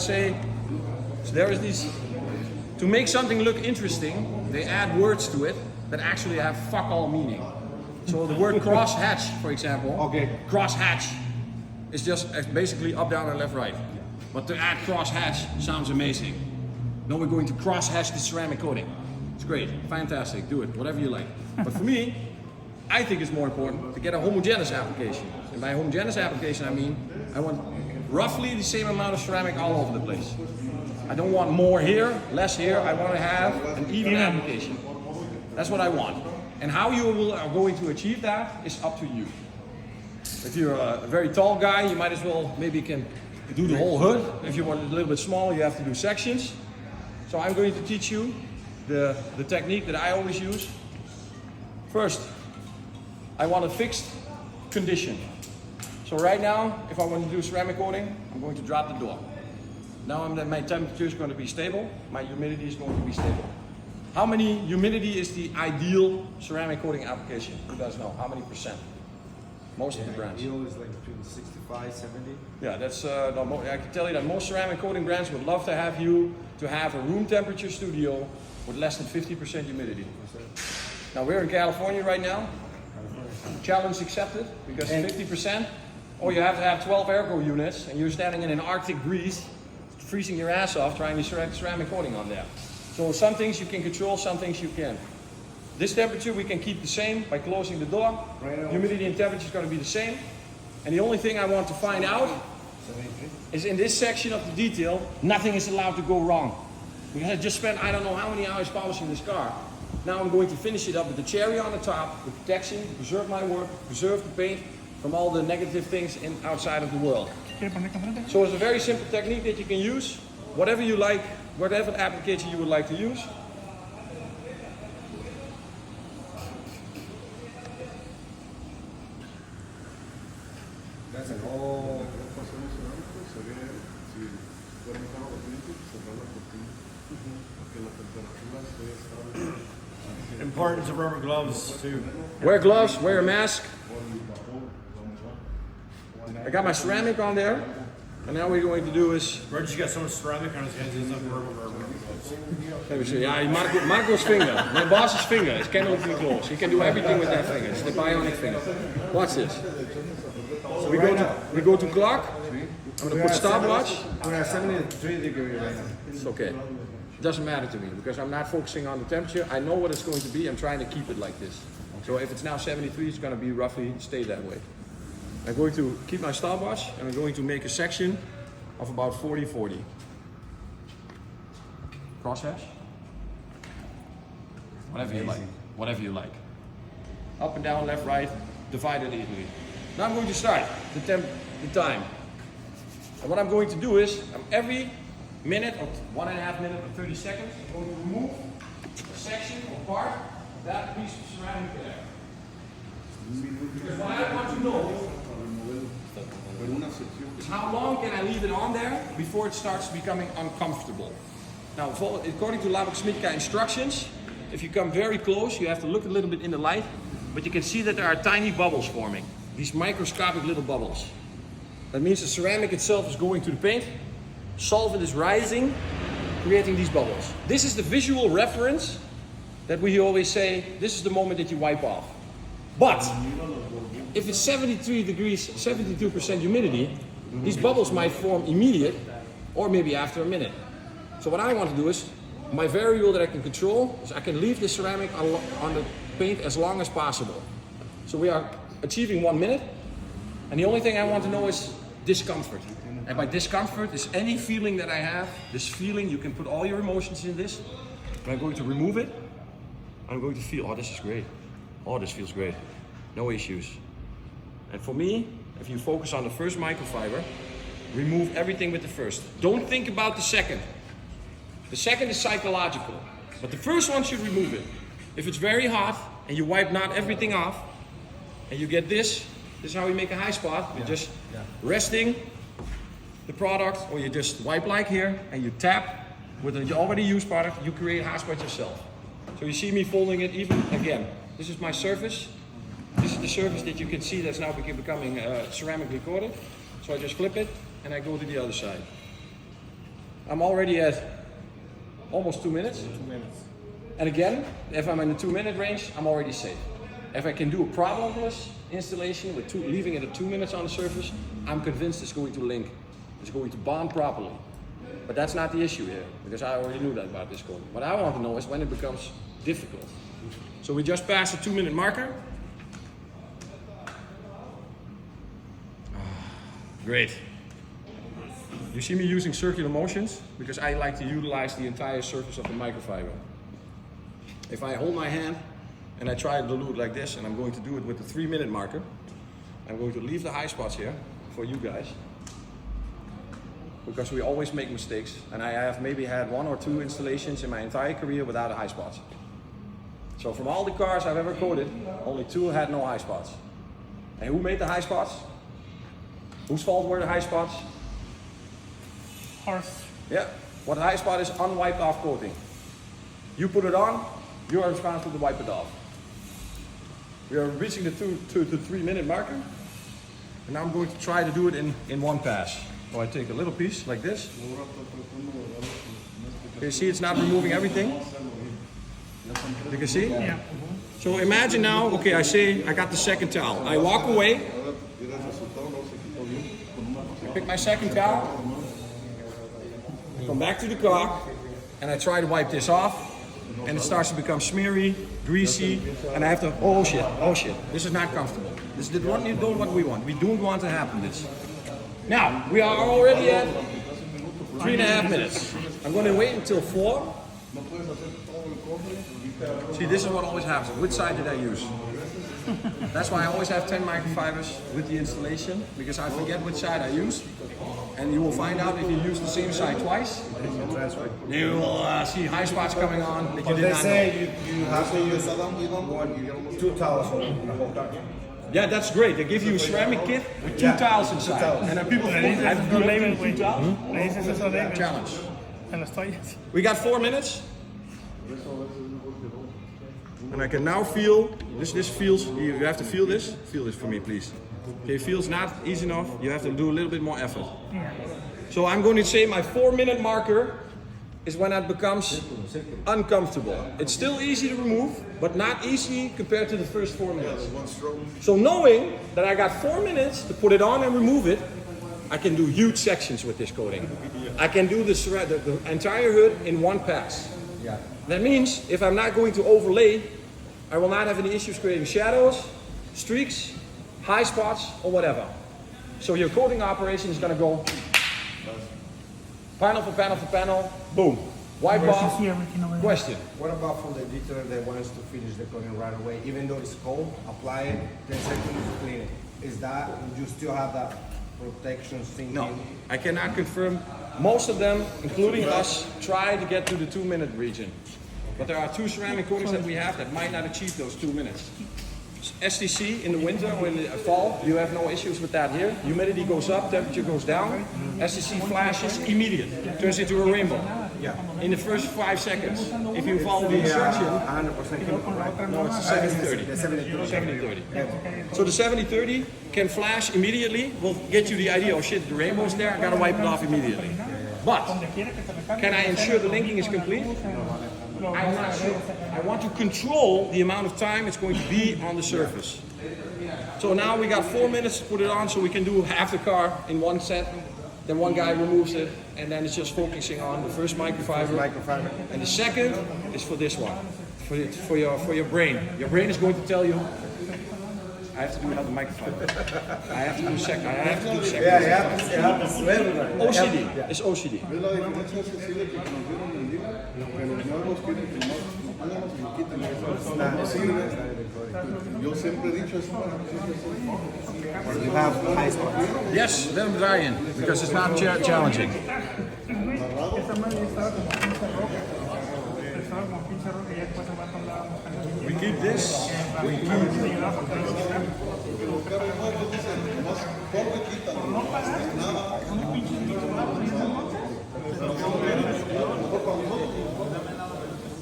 say, so there is these, to make something look interesting, they add words to it that actually have fuck all meaning. So the word cross hatch, for example, cross hatch is just basically up, down, and left, right. But to add cross hatch sounds amazing. No, we're going to cross hatch the ceramic coating. It's great, fantastic, do it, whatever you like. But for me, I think it's more important to get a homogeneous application. And by homogeneous application, I mean, I want roughly the same amount of ceramic all over the place. I don't want more here, less here. I want to have an even application. That's what I want. And how you are going to achieve that is up to you. If you're a very tall guy, you might as well maybe can do the whole hood. If you want a little bit smaller, you have to do sections. So I'm going to teach you the technique that I always use. First, I want a fixed condition. So right now, if I want to do ceramic coating, I'm going to drop the door. Now my temperature is going to be stable, my humidity is going to be stable. How many humidity is the ideal ceramic coating application? Who does know? How many percent? Most of the brands. Ideal is like between 65, 70. Yeah, that's I can tell you that most ceramic coating brands would love to have you to have a room temperature studio with less than 50% humidity. Now we're in California right now. Challenge accepted, because 50%, oh, you have to have 12 airco units and you're standing in an Arctic breeze, freezing your ass off trying to ceramic coating on there. So some things you can control, some things you can. This temperature we can keep the same by closing the door. Humidity and temperature is going to be the same. And the only thing I want to find out is in this section of the detail, nothing is allowed to go wrong. Because I just spent I don't know how many hours polishing this car. Now I'm going to finish it up with the cherry on the top, the protection, preserve my work, preserve the paint from all the negative things outside of the world. So it's a very simple technique that you can use, whatever you like, whatever application you would like to use. That's all. Importance of rubber gloves too. Wear gloves, wear a mask. I got my ceramic on there, and now what we're going to do is... Reggie's got so much ceramic on his hands, he's not rubber gloves. Let me see, yeah, Marco's finger, my boss's finger, is cannot be close. He can do everything with that finger, it's the bionic finger. Watch this. So we go to clock, I'm going to put stopwatch. We're at 73 degrees right now. It's okay. It doesn't matter to me because I'm not focusing on the temperature. I know what it's going to be. I'm trying to keep it like this. So if it's now 73, it's going to be roughly stay that way. I'm going to keep my stopwatch and I'm going to make a section of about 40-40. Crosshatch. Whatever you like. Whatever you like. Up and down, left, right, divide it evenly. Now I'm going to start the time. And what I'm going to do is, every minute or 1.5 minutes or 30 seconds, I'm going to remove a section or part of that piece of ceramic there. Because what I want to know is how long can I leave it on there before it starts becoming uncomfortable. Now, according to Labok-Smitka instructions, if you come very close, you have to look a little bit in the light, but you can see that there are tiny bubbles forming. These microscopic little bubbles. That means the ceramic itself is going to the paint, solvent is rising, creating these bubbles. This is the visual reference that we always say, this is the moment that you wipe off. But if it's 73 degrees, 72% humidity, these bubbles might form immediate or maybe after a minute. So what I want to do is, my variable that I can control is I can leave the ceramic on the paint as long as possible. So we are achieving 1 minute, and the only thing I want to know is discomfort. And by discomfort is any feeling that I have, this feeling, you can put all your emotions in this, and I'm going to remove it. I'm going to feel, oh, this is great. Oh, this feels great. No issues. And for me, if you focus on the first microfiber, remove everything with the first. Don't think about the second. The second is psychological, but the first one should remove it. If it's very hot and you wipe not everything off, and you get this is how we make a high spot. You're just resting the product, or you just wipe like here, and you tap with an already used product, you create a high spot yourself. So you see me folding it even again. This is my surface. This is the surface that you can see that's now becoming ceramically coated. So I just flip it, and I go to the other side. I'm already at almost 2 minutes. 2 minutes. And again, if I'm in the 2-minute range, I'm already safe. If I can do a problemless installation with leaving it at 2 minutes on the surface, I'm convinced it's going to link. It's going to bond properly. But that's not the issue here, because I already knew that about this code. What I want to know is when it becomes difficult. So we just passed the 2-minute marker. Great. You see me using circular motions because I like to utilize the entire surface of the microfiber. If I hold my hand and I try to do it like this, and I'm going to do it with the 3-minute marker, I'm going to leave the high spots here for you guys because we always make mistakes, and I have maybe had 1 or 2 installations in my entire career without high spots. So from all the cars I've ever coated, only 2 had no high spots. And who made the high spots? Whose fault were the high spots? Horse. Yeah. What a high spot is unwiped off coating. You put it on, you are responsible to wipe it off. We are reaching the 2 to 3-minute marker, and now I'm going to try to do it in one pass. So I take a little piece like this. You see it's not removing everything? You can see? Yeah. So imagine now, okay, I say I got the second towel. I walk away, I pick my second towel, come back to the car, and I try to wipe this off, and it starts to become smeary, greasy, and I have to, oh shit, this is not comfortable. This is what we want. We don't want to happen this. Now, we are already at 3.5 minutes. I'm going to wait until 4. See, this is what always happens. Which side did I use? That's why I always have 10 microfibers with the installation, because I forget which side I use. And you will find out if you use the same side twice, you will see high spots coming on that you did They not know. say you have to use 2 towels on the whole car. Yeah, that's great. They give you a ceramic kit with 2 towels inside. 2 towels. And then people Le think, I dices have to esos do labels, 2 güey. towels. Le dices esos labels Challenge. en las toallas. We got 4 minutes. And I can now feel, this feels, you have to feel this for me please. Okay, it feels not easy enough, you have to do a little bit more effort. Yeah. So I'm going to say my 4-minute marker is when it becomes uncomfortable. It's still easy to remove, but not easy compared to the first 4 minutes. So knowing that I got 4 minutes to put it on and remove it, I can do huge sections with this coating. I can do the entire hood in one pass. Yeah. That means if I'm not going to overlay, I will not have any issues creating shadows, streaks, high spots, or whatever. So your coating operation is going to go panel for panel for panel, boom. Wipe Yes, off. you see everything over there. Question. What about for the editor that wants to finish the coating right away? Even though it's cold, apply it, 10 seconds to clean it. Is that, would you still have that protection thing? No, I cannot confirm. Most of them, including us, try to get to the 2-minute region. But there are 2 ceramic coatings that we have that might not achieve those 2 minutes. STC in the winter or in the fall, you have no issues with that here. Humidity goes up, temperature goes down. STC flashes immediate, turns into a rainbow. Yeah. In the first 5 seconds. If you follow the instruction, 100% chemical, right? no, it's a 70-30. The 70-30. 70-30. So the 70-30 can flash immediately, will get you the idea, oh shit, the rainbow's there, I gotta wipe it off immediately. But, can I ensure the linking is complete? I'm not sure. I want to control the amount of time it's going to be on the surface. So now we got 4 minutes to put it on, so we can do half the car in one set. Then one guy removes it, and then it's just focusing on the first microfiber. And the second is for this one, for your brain. Your brain is going to tell you, I have to do another microfiber. I have to do second. I have to do second. Yeah, it happens to everybody. OCD. It's OCD. Es la diferencia sensible que nos dieron el día, que los nuevos quieren que más pónganos y quiten eso. Yo siempre he dicho eso, You have high spots. Yes, let them draaien, because it's not challenging. Esa madre estaba como pinche roca. Estaba como pinche roca y ya después el vato andaba buscando. We keep this. We keep. los carros nuevos dicen, nomás corre, quítalo. No pagar, un pinche A lo mejor para nosotros